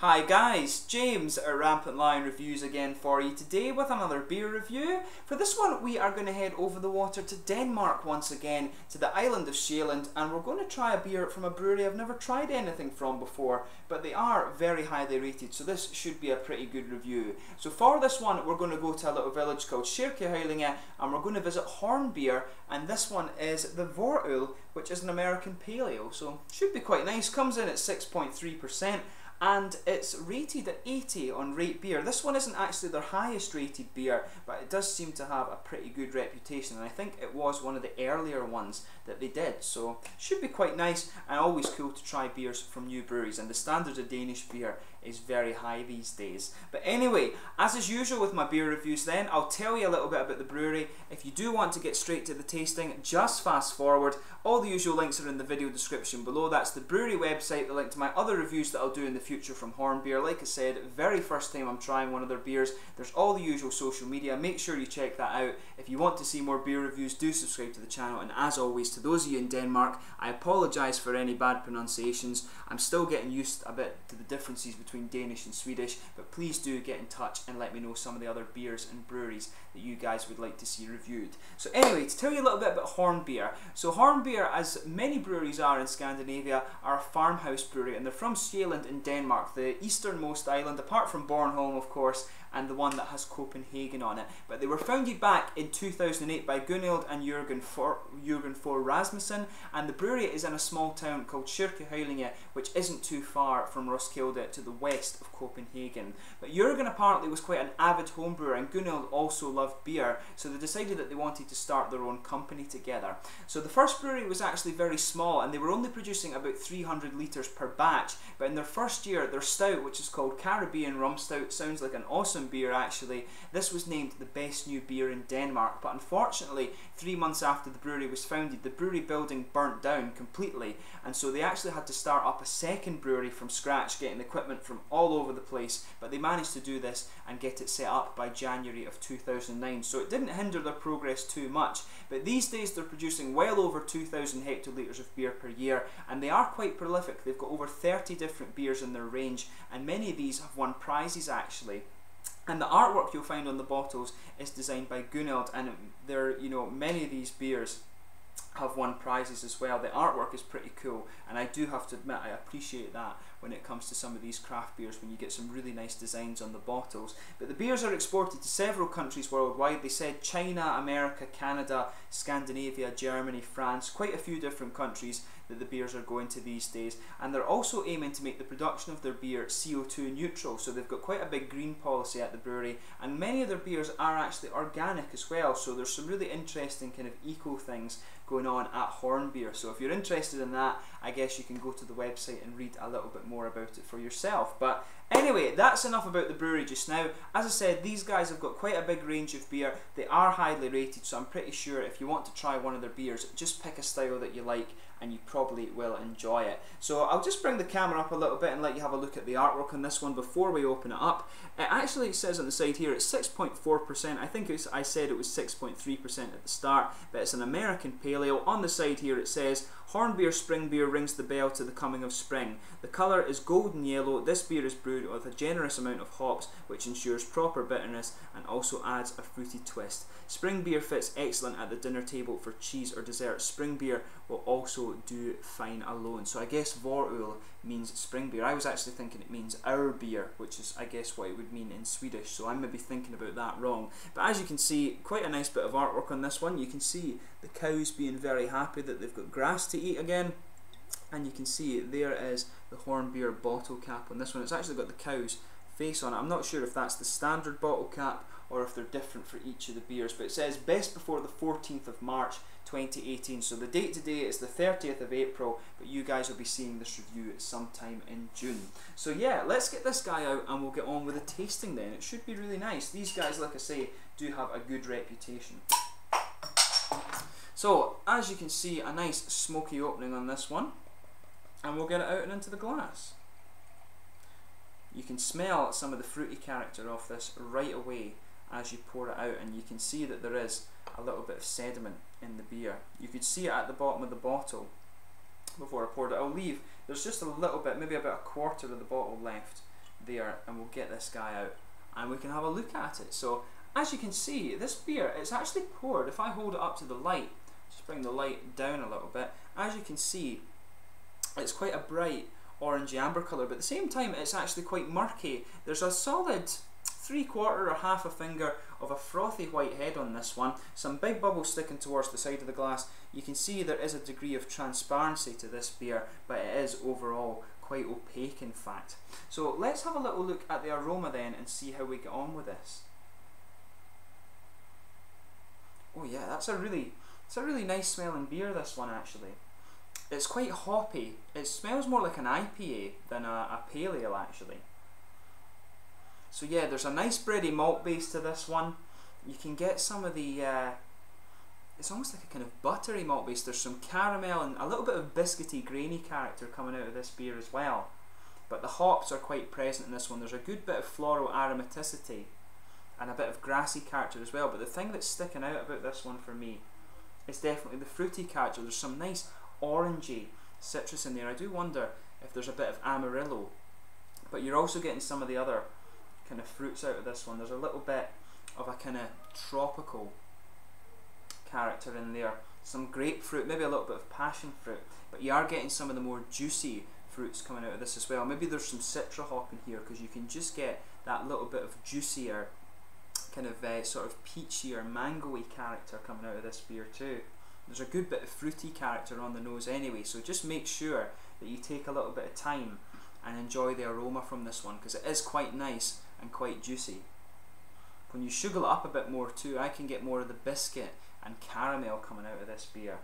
Hi guys, James at RampantLionReviews again for you today with another beer review. For this one we are going to head over the water to Denmark once again, to the island of Sjaelland, and we're going to try a beer from a brewery I've never tried anything from before, but they are very highly rated, so this should be a pretty good review. So for this one we're going to go to a little village called Kirke Hyllinge and we're going to visit Hornbeer, and this one is the Vårøl, which is an American pale ale, so should be quite nice. Comes in at 6.3%. and it's rated at 80 on Rate Beer. This one isn't actually their highest rated beer, but it does seem to have a pretty good reputation, and I think it was one of the earlier ones that they did, so should be quite nice and always cool to try beers from new breweries, and the standard of Danish beer is very high these days. But anyway, as is usual with my beer reviews then, I'll tell you a little bit about the brewery. If you do want to get straight to the tasting, just fast forward. All the usual links are in the video description below. That's the brewery website, the link to my other reviews that I'll do in the future from Hornbeer. Like I said, very first time I'm trying one of their beers. There's all the usual social media, make sure you check that out. If you want to see more beer reviews, do subscribe to the channel, and as always, to those of you in Denmark, I apologise for any bad pronunciations. I'm still getting used a bit to the differences between Danish and Swedish, but please do get in touch and let me know some of the other beers and breweries that you guys would like to see reviewed. So anyway, to tell you a little bit about Hornbeer. So Hornbeer, as many breweries are in Scandinavia, are a farmhouse brewery, and they're from Sjaelland in Denmark, the easternmost island, apart from Bornholm of course, and the one that has Copenhagen on it. But they were founded back in 2008 by Gunhild and Jørgen Fogh Rasmussen, and the brewery is in a small town called Kirke Hyllinge, which isn't too far from Roskilde to the west of Copenhagen. But Jørgen apparently was quite an avid homebrewer, and Gunhild also loved beer, so they decided that they wanted to start their own company together. So the first brewery was actually very small, and they were only producing about 300 litres per batch, but in their first year, their stout, which is called Caribbean Rum Stout, sounds like an awesome beer actually. This was named the best new beer in Denmark, but unfortunately 3 months after the brewery was founded, the brewery building burnt down completely, and so they actually had to start up a second brewery from scratch, getting equipment from all over the place, but they managed to do this and get it set up by January of 2009, so it didn't hinder their progress too much. But these days they're producing well over 2,000 hectolitres of beer per year, and they are quite prolific. They've got over 30 different beers in their range, and many of these have won prizes actually. And the artwork you'll find on the bottles is designed by Gunhild, and there, many of these beers have won prizes as well. The artwork is pretty cool, and I do have to admit I appreciate that when it comes to some of these craft beers, when you get some really nice designs on the bottles. But the beers are exported to several countries worldwide. They said China, America, Canada, Scandinavia, Germany, France, quite a few different countries that the beers are going to these days, and they're also aiming to make the production of their beer CO2 neutral, so they've got quite a big green policy at the brewery, and many of their beers are actually organic as well, so there's some really interesting kind of eco things going on at Hornbeer. So if you're interested in that, I guess you can go to the website and read a little bit more about it for yourself. But anyway, that's enough about the brewery just now. As I said, these guys have got quite a big range of beer. They are highly rated, so I'm pretty sure if you want to try one of their beers, just pick a style that you like and you probably will enjoy it. So I'll just bring the camera up a little bit and let you have a look at the artwork on this one before we open it up. It actually says on the side here it's 6.4%. I think I said it was 6.3% at the start, but it's an American pale ale. On the side here it says Hornbeer Spring Beer rings the bell to the coming of spring. The colour is golden yellow. This beer is brewed with a generous amount of hops, which ensures proper bitterness and also adds a fruity twist. Spring beer fits excellent at the dinner table for cheese or dessert. Spring beer will also do fine alone. So I guess Vårøl means spring beer. I was actually thinking it means our beer, which is I guess what it would mean in Swedish, so I may be thinking about that wrong. But as you can see, quite a nice bit of artwork on this one. You can see the cows being very happy that they've got grass to eat again, and you can see there is the Hornbeer bottle cap on this one. It's actually got the cow's face on it. I'm not sure if that's the standard bottle cap or if they're different for each of the beers, but it says best before the 14th of March 2018, so the date today is the 30th of April, but you guys will be seeing this review sometime in June. So yeah, let's get this guy out and we'll get on with the tasting then. It should be really nice. These guys, like I say, do have a good reputation. So as you can see, a nice smoky opening on this one, and we'll get it out and into the glass. You can smell some of the fruity character of this right away as you pour it out, and you can see that there is a little bit of sediment in the beer. You could see it at the bottom of the bottle before I poured it. I'll leave, there's just a little bit, maybe about a quarter of the bottle left there, and we'll get this guy out and we can have a look at it. So as you can see, this beer, it's actually poured. If I hold it up to the light, just bring the light down a little bit, as you can see, it's quite a bright orangey amber colour, but at the same time it's actually quite murky. There's a solid 3/4 or half a finger of a frothy white head on this one, some big bubbles sticking towards the side of the glass. You can see there is a degree of transparency to this beer, but it is overall quite opaque in fact. So let's have a little look at the aroma then and see how we get on with this. Oh yeah, that's a really nice smelling beer, this one actually. It's quite hoppy. It smells more like an IPA than a pale ale actually. So yeah, there's a nice bready malt base to this one. You can get some of the, it's almost like a kind of buttery malt base. There's some caramel and a little bit of biscuity, grainy character coming out of this beer as well. But the hops are quite present in this one. There's a good bit of floral aromaticity and a bit of grassy character as well. But the thing that's sticking out about this one for me is definitely the fruity character. There's some nice orangey citrus in there. I do wonder if there's a bit of Amarillo, but you're also getting some of the other kind of fruits out of this one. There's a little bit of a kind of tropical character in there, some grapefruit, maybe a little bit of passion fruit, but you are getting some of the more juicy fruits coming out of this as well. Maybe there's some citra hop in here because you can just get that little bit of juicier kind of sort of peachy or mango-y character coming out of this beer too. There's a good bit of fruity character on the nose anyway, so just make sure that you take a little bit of time and enjoy the aroma from this one, because it is quite nice and quite juicy. When you sugar it up a bit more too, I can get more of the biscuit and caramel coming out of this beer.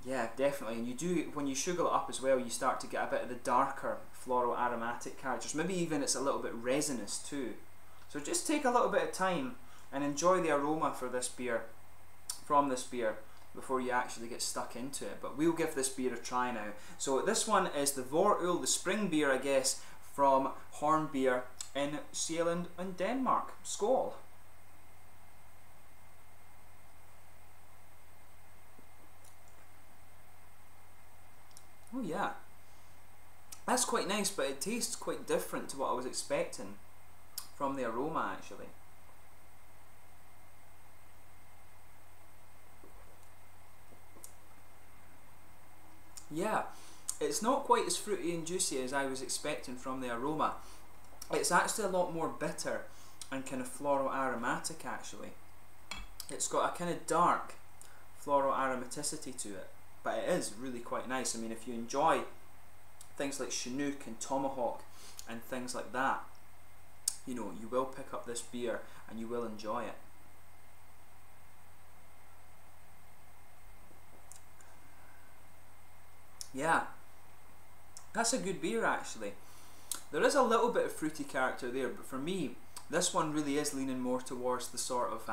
Yeah, definitely. And you do, when you sugar it up as well, you start to get a bit of the darker floral aromatic characters. Maybe even it's a little bit resinous too. So just take a little bit of time and enjoy the aroma for this beer, from this beer, before you actually get stuck into it. But we'll give this beer a try now. So this one is the Vårøl, the spring beer I guess, from Hornbeer in Sjaelland in Denmark. Skål! Oh yeah, that's quite nice, but it tastes quite different to what I was expecting from the aroma actually. Yeah, it's not quite as fruity and juicy as I was expecting from the aroma. It's actually a lot more bitter and kind of floral aromatic actually. It's got a kind of dark floral aromaticity to it, but it is really quite nice. I mean, if you enjoy things like Chinook and Tomahawk and things like that, you know, you will pick up this beer and you will enjoy it. Yeah, that's a good beer actually. There is a little bit of fruity character there, but for me, this one really is leaning more towards the sort of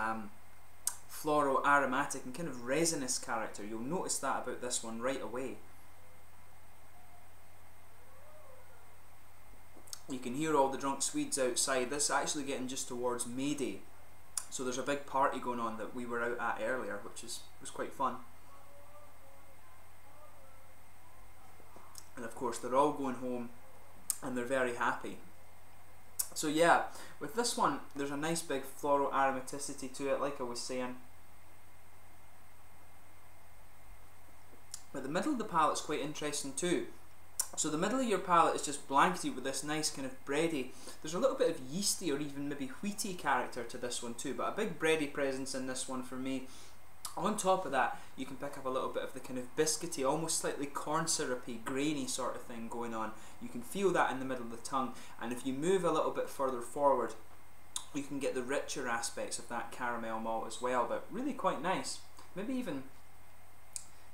floral aromatic and kind of resinous character. You'll notice that about this one right away. You can hear all the drunk Swedes outside. This is actually getting just towards May Day, so there's a big party going on that we were out at earlier, which was quite fun. And of course they're all going home and they're very happy. So yeah, with this one there's a nice big floral aromaticity to it, like I was saying. But the middle of the palate's quite interesting too. So the middle of your palate is just blanketed with this nice kind of bready, there's a little bit of yeasty or even maybe wheaty character to this one too, but a big bready presence in this one for me. On top of that, you can pick up a little bit of the kind of biscuity, almost slightly corn syrupy, grainy sort of thing going on. You can feel that in the middle of the tongue, and if you move a little bit further forward, you can get the richer aspects of that caramel malt as well, but really quite nice. Maybe even,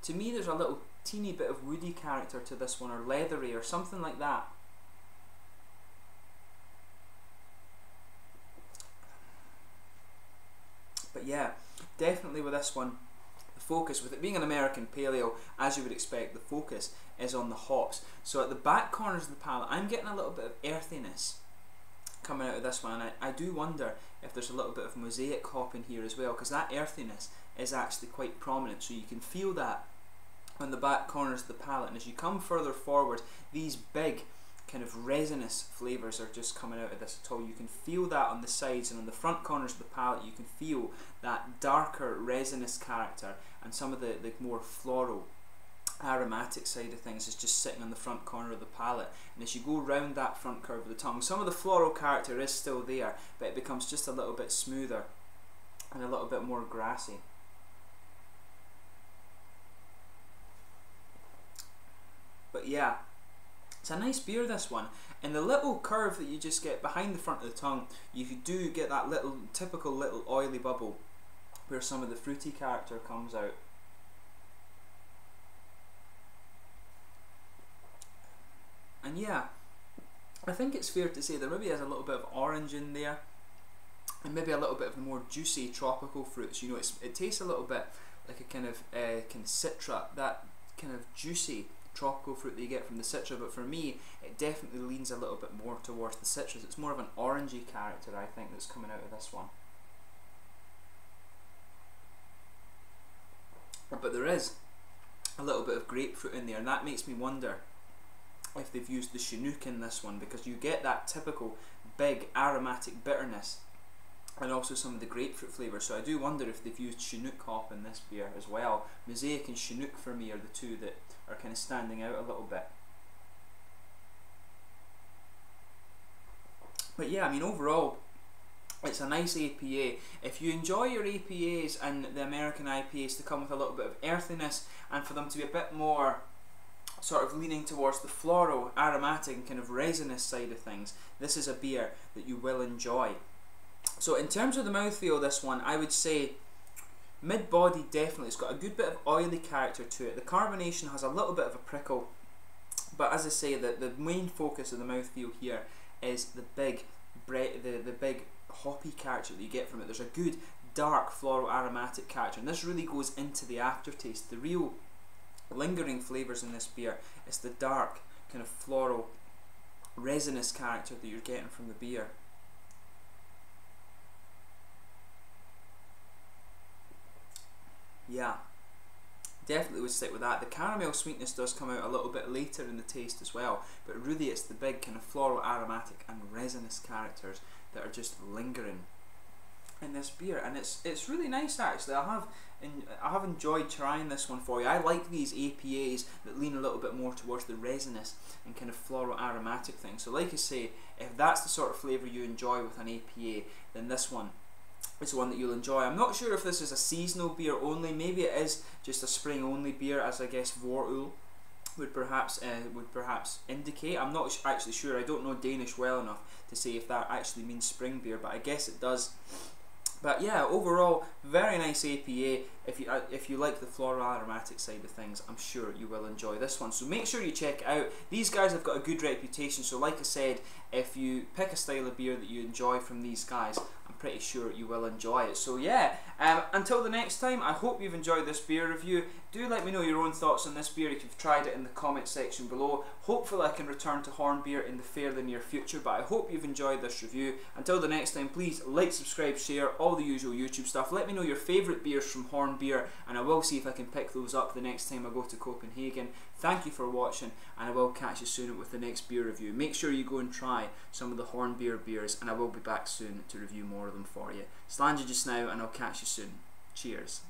to me there's a little teeny bit of woody character to this one, or leathery or something like that. But yeah, definitely with this one, the focus, with it being an American pale ale, as you would expect, the focus is on the hops. So at the back corners of the palate, I'm getting a little bit of earthiness coming out of this one, and I do wonder if there's a little bit of mosaic hop in here as well, because that earthiness is actually quite prominent, so you can feel that on the back corners of the palate. And as you come further forward, these big kind of resinous flavours are just coming out of this at all. You can feel that on the sides and on the front corners of the palate. You can feel that darker resinous character, and some of the more floral aromatic side of things is just sitting on the front corner of the palate. And as you go round that front curve of the tongue, some of the floral character is still there, but it becomes just a little bit smoother and a little bit more grassy. But yeah, it's a nice beer, this one. And the little curve that you just get behind the front of the tongue, you do get that little typical little oily bubble where some of the fruity character comes out. And yeah, I think it's fair to say there maybe has a little bit of orange in there, and maybe a little bit of the more juicy tropical fruits. You know, it tastes a little bit like a kind of citra, that kind of juicy tropical fruit that you get from the citra, but for me it definitely leans a little bit more towards the citrus. It's more of an orangey character, I think, that's coming out of this one. But there is a little bit of grapefruit in there, and that makes me wonder if they've used the Chinook in this one, because you get that typical big aromatic bitterness and also some of the grapefruit flavour. So I do wonder if they've used Chinook hop in this beer as well. Mosaic and Chinook for me are the two that are kind of standing out a little bit. But yeah, I mean, overall it's a nice APA. If you enjoy your APAs and the American IPAs to come with a little bit of earthiness, and for them to be a bit more sort of leaning towards the floral, aromatic and kind of resinous side of things, this is a beer that you will enjoy. So in terms of the mouthfeel, this one, I would say mid-body definitely. It's got a good bit of oily character to it. The carbonation has a little bit of a prickle, but as I say, the main focus of the mouthfeel here is the big hoppy character that you get from it. There's a good dark floral aromatic character, and this really goes into the aftertaste. The real lingering flavours in this beer is the dark kind of floral resinous character that you're getting from the beer. Yeah, definitely would stick with that. The caramel sweetness does come out a little bit later in the taste as well, but really it's the big kind of floral aromatic and resinous characters that are just lingering in this beer, and it's really nice actually. I have enjoyed trying this one for you. I like these APAs that lean a little bit more towards the resinous and kind of floral aromatic thing. So like I say, if that's the sort of flavour you enjoy with an APA, then this one is one that you'll enjoy. I'm not sure if this is a seasonal beer only. Maybe it is just a spring only beer, as I guess Vårøl would perhaps indicate. I'm not actually sure. I don't know Danish well enough to say if that actually means spring beer, but I guess it does. But yeah, overall, very nice APA. If you like the floral aromatic side of things, I'm sure you will enjoy this one. So make sure you check it out. These guys have got a good reputation, so like I said, if you pick a style of beer that you enjoy from these guys, I'm pretty sure you will enjoy it. So yeah, until the next time, I hope you've enjoyed this beer review. Do let me know your own thoughts on this beer if you've tried it in the comment section below. Hopefully I can return to Hornbeer in the fairly near future, but I hope you've enjoyed this review. Until the next time, please like, subscribe, share, all the usual YouTube stuff. Let me know your favourite beers from Hornbeer, and I will see if I can pick those up the next time I go to Copenhagen. Thank you for watching, and I will catch you soon with the next beer review. Make sure you go and try some of the Hornbeer beers, and I will be back soon to review more of them for you. Slàinte just now, and I'll catch you soon. Cheers.